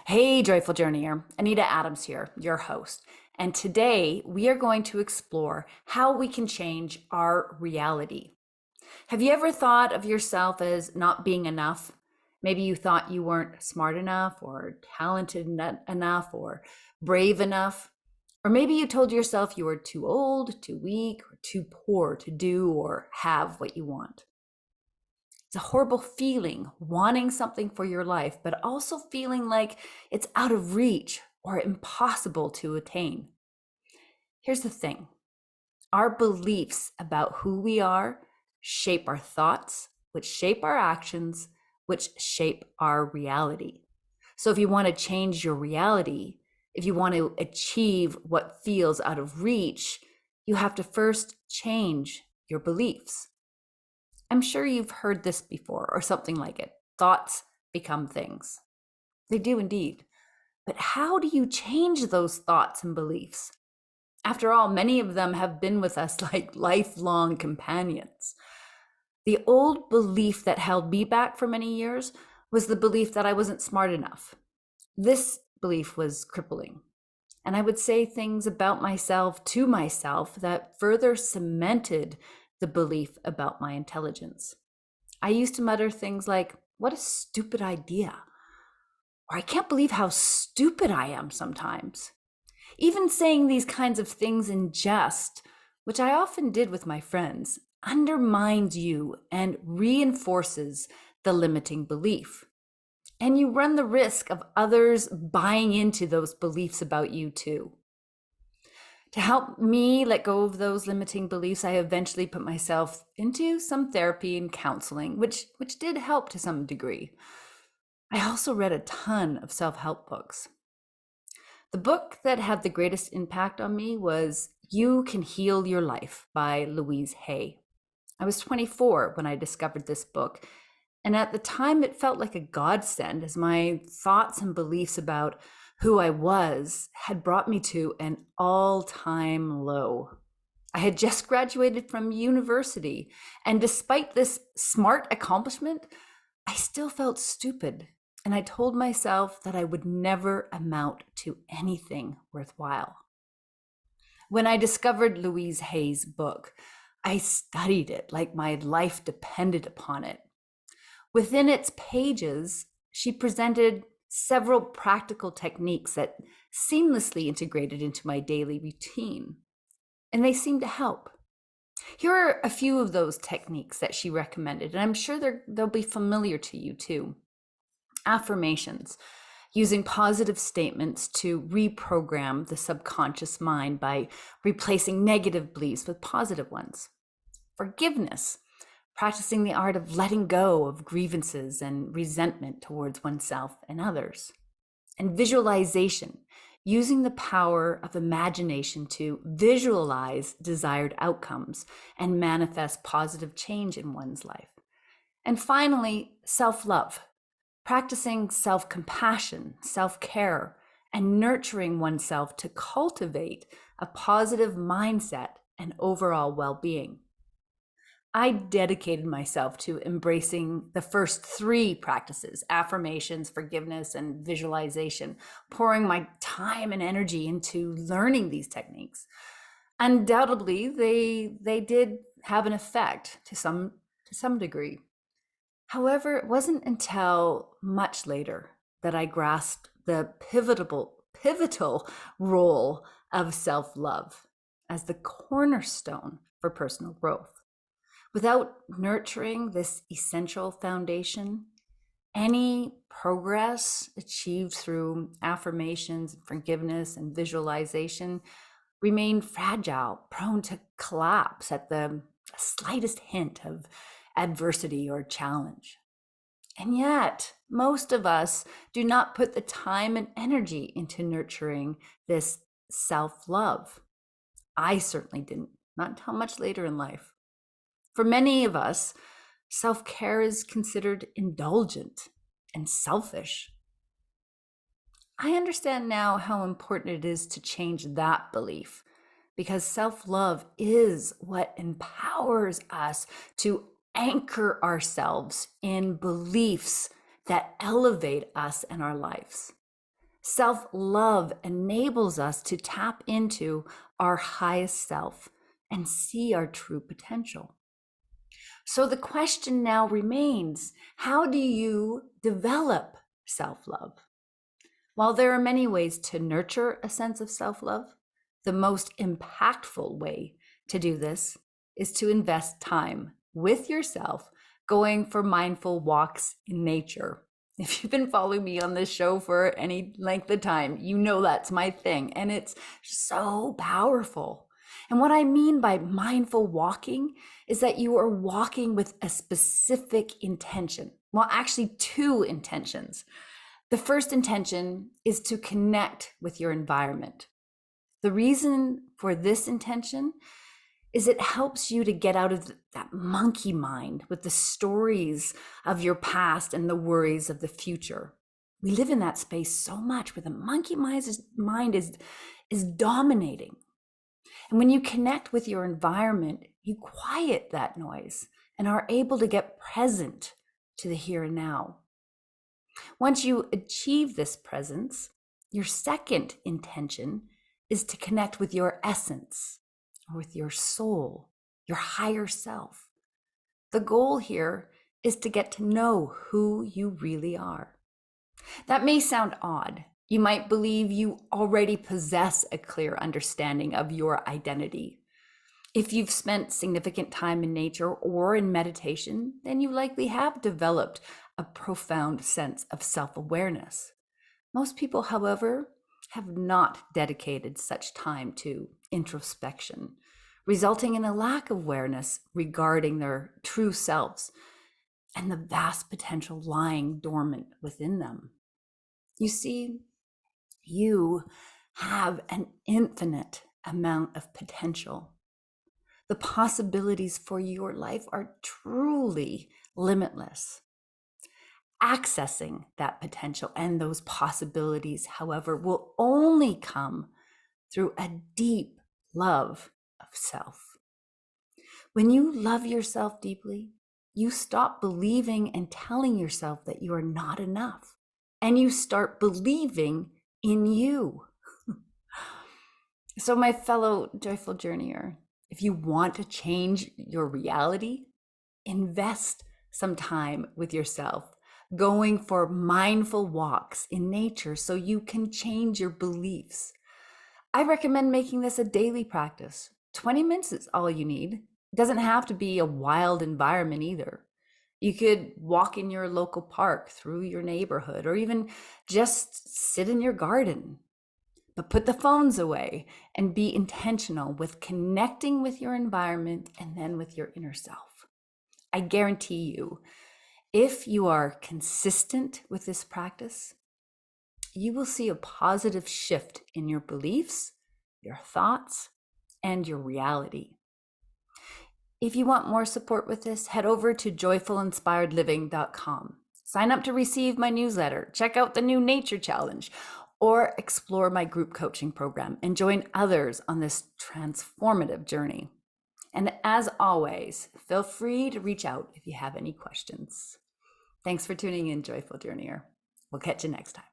Hey, Joyful Journeyer. Anita Adams here, your host. And today we are going to explore how we can change our reality. Have you ever thought of yourself as not being enough? Maybe you thought you weren't smart enough or talented enough or brave enough. Or maybe you told yourself you were too old, too weak, or too poor to do or have what you want. It's a horrible feeling, wanting something for your life, but also feeling like it's out of reach or impossible to attain. Here's the thing: our beliefs about who we are shape our thoughts, which shape our actions, which shape our reality. So, if you want to change your reality, if you want to achieve what feels out of reach, you have to first change your beliefs. I'm sure you've heard this before or something like it. Thoughts become things. They do indeed. But how do you change those thoughts and beliefs? After all, many of them have been with us like lifelong companions. The old belief that held me back for many years was the belief that I wasn't smart enough. This belief was crippling. And I would say things about myself to myself that further cemented the belief about my intelligence. I used to mutter things like, "What a stupid idea," or "I can't believe how stupid I am sometimes." Even saying these kinds of things in jest, which I often did with my friends, undermines you and reinforces the limiting belief. And you run the risk of others buying into those beliefs about you too. To help me let go of those limiting beliefs, I eventually put myself into some therapy and counseling, which did help to some degree. I also read a ton of self-help books. The book that had the greatest impact on me was You Can Heal Your Life by Louise Hay. I was 24 when I discovered this book, and at the time it felt like a godsend, as my thoughts and beliefs about who I was had brought me to an all-time low. I had just graduated from university, and despite this smart accomplishment, I still felt stupid. And I told myself that I would never amount to anything worthwhile. When I discovered Louise Hay's book, I studied it like my life depended upon it. Within its pages, she presented several practical techniques that seamlessly integrated into my daily routine, and they seemed to help. Here are a few of those techniques that she recommended, and I'm sure they'll be familiar to you too. Affirmations, using positive statements to reprogram the subconscious mind by replacing negative beliefs with positive ones. Forgiveness, practicing the art of letting go of grievances and resentment towards oneself and others. And visualization, using the power of imagination to visualize desired outcomes and manifest positive change in one's life. And finally, self-love, practicing self-compassion, self-care, and nurturing oneself to cultivate a positive mindset and overall well-being. I dedicated myself to embracing the first three practices: affirmations, forgiveness, and visualization, pouring my time and energy into learning these techniques. Undoubtedly, they did have an effect to some degree. However, it wasn't until much later that I grasped the pivotal role of self-love as the cornerstone for personal growth. Without nurturing this essential foundation, any progress achieved through affirmations, forgiveness, and visualization remained fragile, prone to collapse at the slightest hint of adversity or challenge. And yet, most of us do not put the time and energy into nurturing this self-love. I certainly didn't, not until much later in life. For many of us, self-care is considered indulgent and selfish. I understand now how important it is to change that belief, because self-love is what empowers us to anchor ourselves in beliefs that elevate us and our lives. Self-love enables us to tap into our highest self and see our true potential. So the question now remains, how do you develop self-love? While there are many ways to nurture a sense of self-love, the most impactful way to do this is to invest time with yourself going for mindful walks in nature. If you've been following me on this show for any length of time, you know that's my thing, and it's so powerful. And what I mean by mindful walking is that you are walking with a specific intention. Well, actually, two intentions. The first intention is to connect with your environment. The reason for this intention is it helps you to get out of that monkey mind with the stories of your past and the worries of the future. We live in that space so much where the monkey mind is dominating. And when you connect with your environment, you quiet that noise and are able to get present to the here and now. Once you achieve this presence, your second intention is to connect with your essence, or with your soul, your higher self. The goal here is to get to know who you really are. That may sound odd. You might believe you already possess a clear understanding of your identity. If you've spent significant time in nature or in meditation, then you likely have developed a profound sense of self-awareness. Most people, however, have not dedicated such time to introspection, resulting in a lack of awareness regarding their true selves and the vast potential lying dormant within them. You see, you have an infinite amount of potential. The possibilities for your life are truly limitless. Accessing that potential and those possibilities, however, will only come through a deep love of self. When you love yourself deeply, you stop believing and telling yourself that you are not enough, and you start believing in you. So, my fellow joyful journeyer, if you want to change your reality, invest some time with yourself, going for mindful walks in nature so you can change your beliefs. I recommend making this a daily practice. 20 minutes is all you need. It doesn't have to be a wild environment either. You could walk in your local park, through your neighborhood, or even just sit in your garden. But put the phones away and be intentional with connecting with your environment and then with your inner self. I guarantee you, if you are consistent with this practice, you will see a positive shift in your beliefs, your thoughts, and your reality. If you want more support with this, head over to joyfulinspiredliving.com. Sign up to receive my newsletter, check out the new Nature Challenge, or explore my group coaching program and join others on this transformative journey. And as always, feel free to reach out if you have any questions. Thanks for tuning in, Joyful Journeyer. We'll catch you next time.